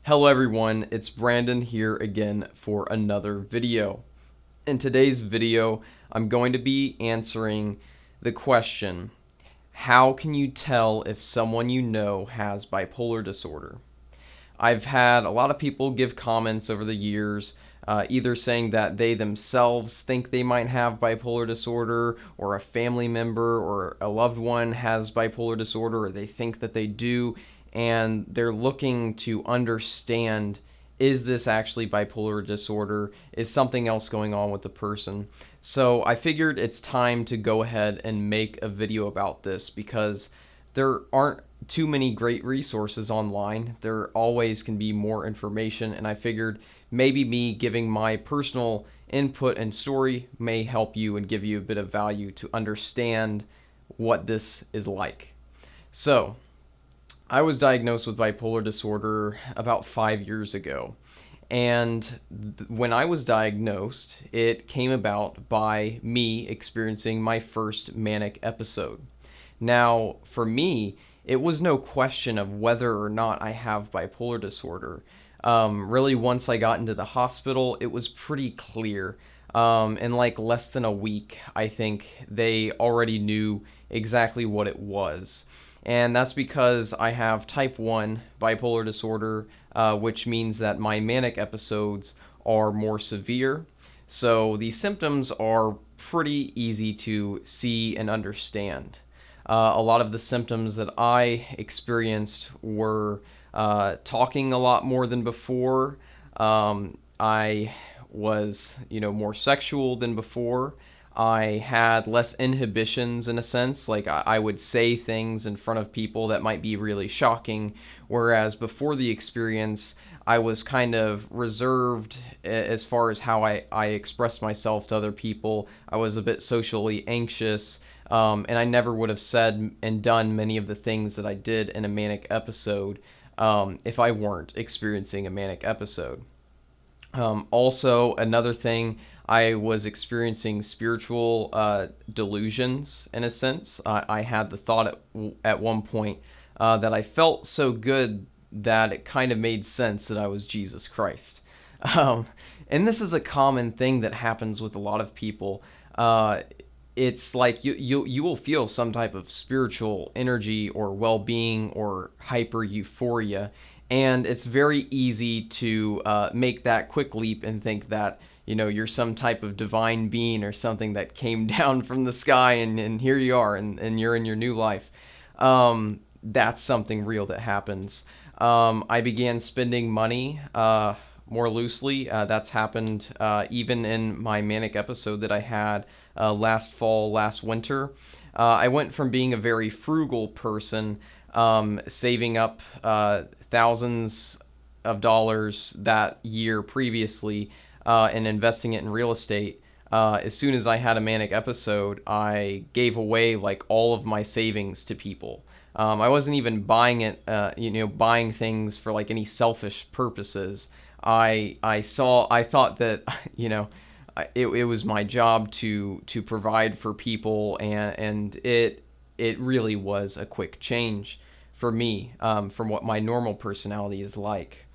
Hello everyone, it's Brandon here again for another video. In today's video, I'm going to be answering the question, how can you tell if someone you know has bipolar disorder? I've had a lot of people give comments over the years, either saying that they themselves think they might have bipolar disorder, or a family member or a loved one has bipolar disorder, or they think that they do, and they're looking to understand, is this actually bipolar disorder? Is something else going on with the person? So I figured it's time to go ahead and make a video about this because there aren't too many great resources online. There always can be more information, and I figured maybe me giving my personal input and story may help you and give you a bit of value to understand what this is like. So, I was diagnosed with bipolar disorder about 5 years ago. And when I was diagnosed, it came about by me experiencing my first manic episode. Now, for me, it was no question of whether or not I have bipolar disorder. Really, once I got into the hospital, it was pretty clear. In like less than a week, I think they already knew exactly what it was. And that's because I have type 1 bipolar disorder, which means that my manic episodes are more severe. So the symptoms are pretty easy to see and understand. A lot of the symptoms that I experienced were talking a lot more than before. I was, more sexual than before. I had less inhibitions in a sense, like I would say things in front of people that might be really shocking, whereas before the experience, I was kind of reserved as far as how I expressed myself to other people. I was a bit socially anxious, and I never would have said and done many of the things that I did in a manic episode if I weren't experiencing a manic episode. Also, another thing, I was experiencing spiritual delusions in a sense. I had the thought at one point that I felt so good that it kind of made sense that I was Jesus Christ. Um, and this is a common thing that happens with a lot of people. It's like you will feel some type of spiritual energy or well-being or hyper euphoria, and it's very easy to make that quick leap and think that you're some type of divine being or something that came down from the sky, and here you are, and you're in your new life. That's something real that happens. I began spending money more loosely. That's happened even in my manic episode that I had last fall, last winter. I went from being a very frugal person, saving up thousands of dollars that year previously, and investing it in real estate. As soon as I had a manic episode, I gave away like all of my savings to people. I wasn't even buying it, buying things for like any selfish purposes. I thought that, it was my job to provide for people, and it really was a quick change for me, from what my normal personality is like.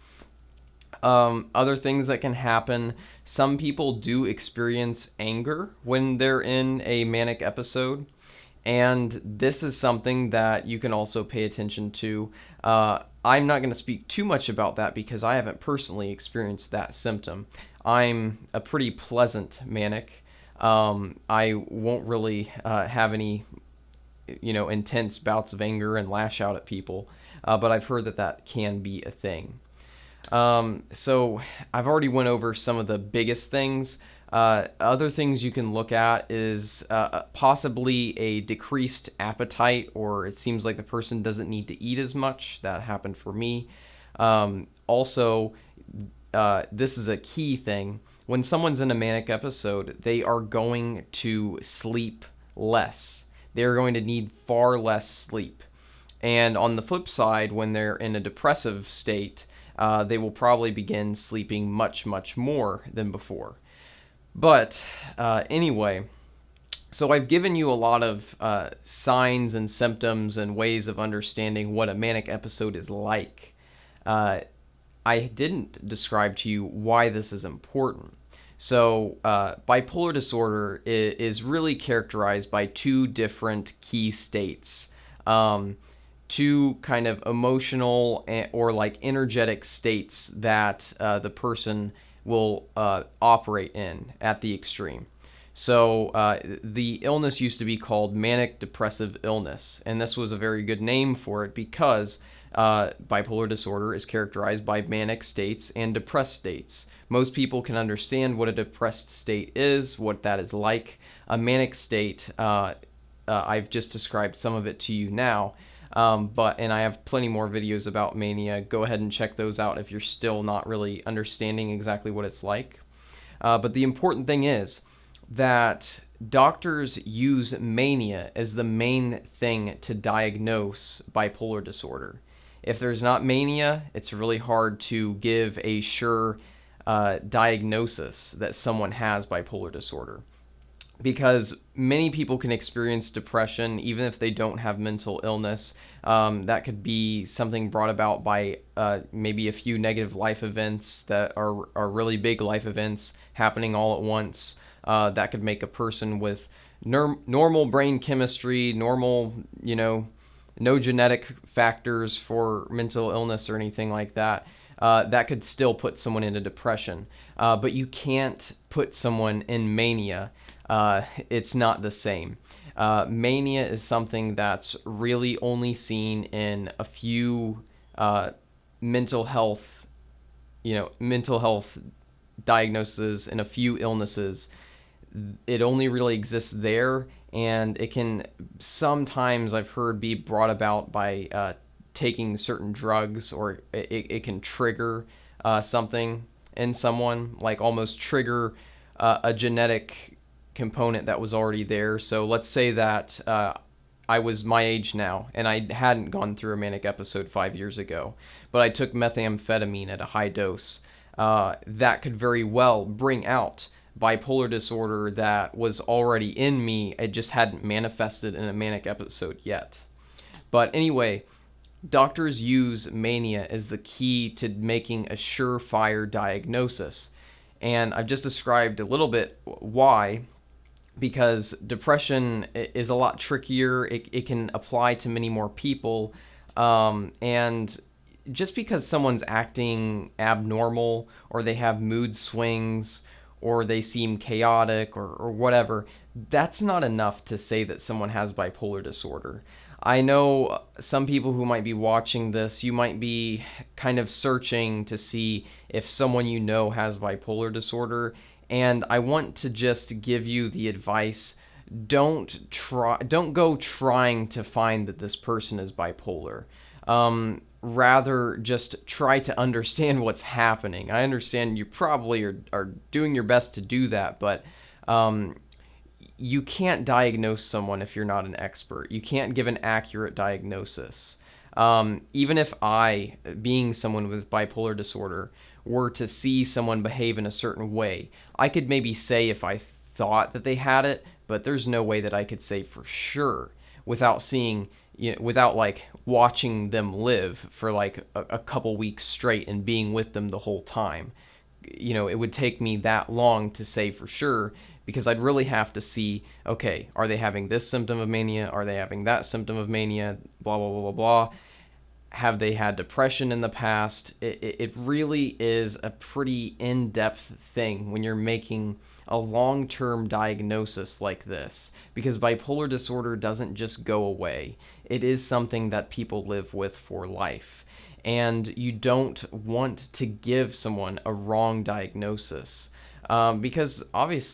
Other things that can happen, some people do experience anger when they're in a manic episode, and this is something that you can also pay attention to. I'm not going to speak too much about that because I haven't personally experienced that symptom. I'm a pretty pleasant manic. I won't really have any, intense bouts of anger and lash out at people, but I've heard that can be a thing. So I've already went over some of the biggest things. Other things you can look at is possibly a decreased appetite, or it seems like the person doesn't need to eat as much. That happened for me. Also, this is a key thing. When someone's in a manic episode, they are going to sleep less. They're going to need far less sleep. And on the flip side, when they're in a depressive state, they will probably begin sleeping much, much more than before. But anyway, so I've given you a lot of signs and symptoms and ways of understanding what a manic episode is like. I didn't describe to you why this is important. So, bipolar disorder is really characterized by two different key states, two kind of emotional or like energetic states that the person will operate in at the extreme. So, the illness used to be called manic depressive illness, and this was a very good name for it because bipolar disorder is characterized by manic states and depressed states. Most people can understand what a depressed state is, what that is like. A manic state, I've just described some of it to you now, and I have plenty more videos about mania. Go ahead and check those out if you're still not really understanding exactly what it's like. But the important thing is that doctors use mania as the main thing to diagnose bipolar disorder. If there's not mania, it's really hard to give a sure diagnosis that someone has bipolar disorder, because many people can experience depression even if they don't have mental illness. That could be something brought about by maybe a few negative life events that are really big life events happening all at once. That could make a person with normal brain chemistry, normal, no genetic factors for mental illness or anything like that. That could still put someone into depression. But you can't put someone in mania. It's not the same. Mania is something that's really only seen in a few mental health diagnoses and a few illnesses. It only really exists there, and it can sometimes, I've heard, be brought about by taking certain drugs, or it can trigger something in someone, like almost trigger a genetic component that was already there. So let's say that I was my age now and I hadn't gone through a manic episode 5 years ago, but I took methamphetamine at a high dose. That could very well bring out bipolar disorder that was already in me. It just hadn't manifested in a manic episode yet. But anyway, doctors use mania as the key to making a surefire diagnosis. And I've just described a little bit why, because depression is a lot trickier. It can apply to many more people. And just because someone's acting abnormal, or they have mood swings, or they seem chaotic, or whatever, that's not enough to say that someone has bipolar disorder. I know some people who might be watching this, you might be kind of searching to see if someone you know has bipolar disorder, and I want to just give you the advice: don't go trying to find that this person is bipolar. Rather, just try to understand what's happening. I understand you probably are doing your best to do that, but you can't diagnose someone if you're not an expert. You can't give an accurate diagnosis. Even if I, being someone with bipolar disorder, were to see someone behave in a certain way, I could maybe say if I thought that they had it, but there's no way that I could say for sure without seeing, without like watching them live for like a couple weeks straight and being with them the whole time. It would take me that long to say for sure, because I'd really have to see, okay, are they having this symptom of mania? Are they having that symptom of mania? Blah, blah, blah, blah, blah. Have they had depression in the past? It really is a pretty in-depth thing when you're making a long-term diagnosis like this, because bipolar disorder doesn't just go away. It is something that people live with for life, and you don't want to give someone a wrong diagnosis, because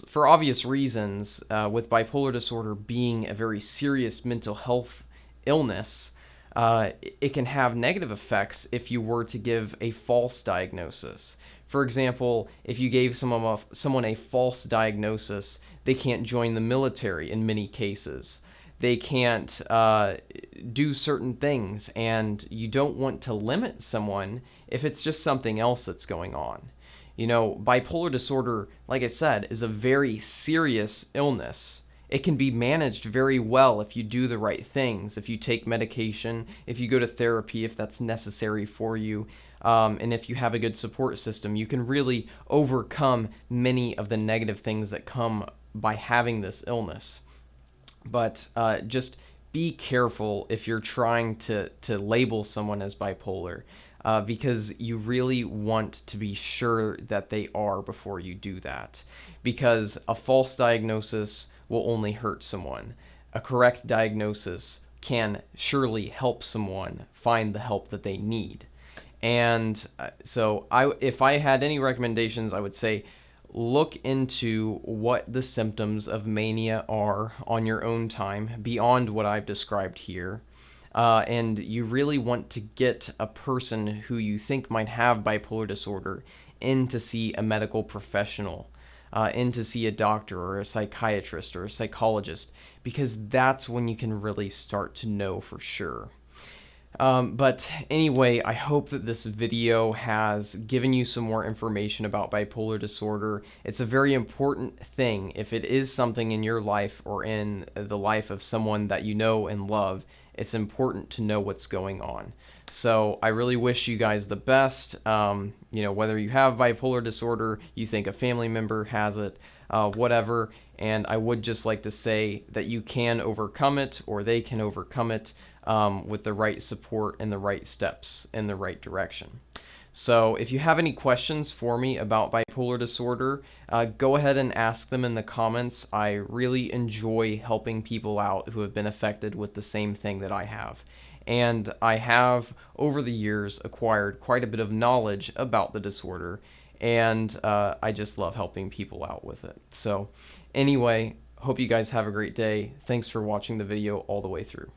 for obvious reasons, with bipolar disorder being a very serious mental health illness, it can have negative effects if you were to give a false diagnosis. For example, if you gave someone a false diagnosis, they can't join the military in many cases. They can't do certain things, and you don't want to limit someone if it's just something else that's going on. Bipolar disorder, like I said, is a very serious illness. It can be managed very well if you do the right things, if you take medication, if you go to therapy, if that's necessary for you. And if you have a good support system, you can really overcome many of the negative things that come by having this illness. But just be careful if you're trying to label someone as bipolar, because you really want to be sure that they are before you do that. Because a false diagnosis will only hurt someone. A correct diagnosis can surely help someone find the help that they need. And if I had any recommendations, I would say look into what the symptoms of mania are on your own time beyond what I've described here. And you really want to get a person who you think might have bipolar disorder in to see a medical professional, in to see a doctor or a psychiatrist or a psychologist, because that's when you can really start to know for sure. But anyway, I hope that this video has given you some more information about bipolar disorder. It's a very important thing. If it is something in your life or in the life of someone that you know and love, it's important to know what's going on. So I really wish you guys the best. Whether you have bipolar disorder, you think a family member has it, whatever. And I would just like to say that you can overcome it, or they can overcome it, with the right support and the right steps in the right direction. So if you have any questions for me about bipolar disorder, go ahead and ask them in the comments. I really enjoy helping people out who have been affected with the same thing that I have. And I have, over the years, acquired quite a bit of knowledge about the disorder, and I just love helping people out with it. So anyway, hope you guys have a great day. Thanks for watching the video all the way through.